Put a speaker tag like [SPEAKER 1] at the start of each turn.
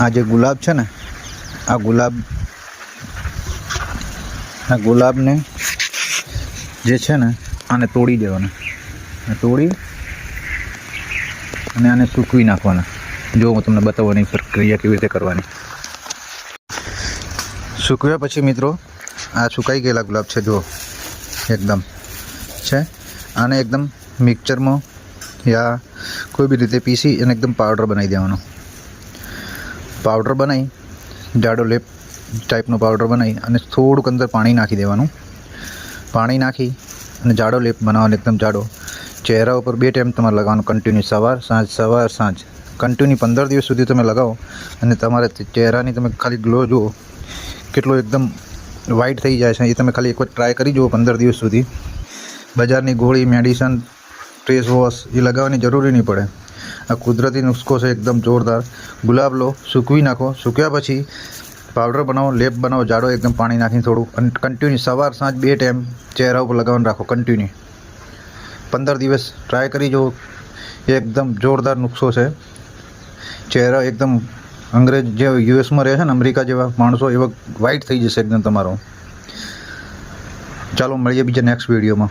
[SPEAKER 1] આ જે ગુલાબ છે ને, આ ગુલાબને જે છે ને આને તોડી દેવાના, તોડી અને આને સૂકવી નાખવાના. જો હું તમને બતાવવાની પ્રક્રિયા કેવી રીતે કરવાની. સૂકવ્યા પછી મિત્રો આ સુકાઈ ગયેલા ગુલાબ છે, જો એકદમ છે. આને એકદમ મિક્સચરમાં યા કોઈ બી રીતે પીસી અને એકદમ પાવડર બનાવી દેવાનો. પાવડર બનાવી, જાડો લેપ ટાઈપનો પાવડર બનાવી અને થોડુંક અંદર પાણી નાખી દેવાનું. પાણી નાખી અને જાડો લેપ બનાવવાનો, એકદમ જાડો. ચહેરા ઉપર 2 ટાઈમ તમારે લગાવવાનું, કન્ટિન્યુ સવાર સાંજ કન્ટિન્યુ 15 દિવસ સુધી તમે લગાવો અને તમારે ચહેરાની તમે ખાલી ગ્લો જુઓ કેટલો એકદમ વ્હાઇટ થઈ જાય છે. એ તમે ખાલી એકવાર ટ્રાય કરી જુઓ 15 દિવસ સુધી. બજારની ગોળી, મેડિસન, ફેસ વોશ એ લગાવવાની જરૂરી નહીં પડે. આ કુદરતી નુસ્ખો છે, એકદમ જોરદાર. ગુલાબ લો, સૂકવી નાખો. સૂક્યા પછી પાવડર બનાવો, લેપ બનાવો જાડો, એકદમ પાણી નાખીને થોડું, અને કન્ટિન્યુ સવાર સાંજ 2 ટાઈમ ચહેરા ઉપર લગાવવાનું રાખો કન્ટિન્યુ. 15 દિવસ ટ્રાય કરી જુઓ. એકદમ જોરદાર નુસ્ખો છે. ચહેરા એકદમ અંગ્રેજ જે યુએસમાં રહે છે ને, અમેરિકા જેવા માણસો એવા વ્હાઇટ થઈ જશે એકદમ તમારો. ચાલો મળીએ બીજા નેક્સ્ટ વિડીયોમાં.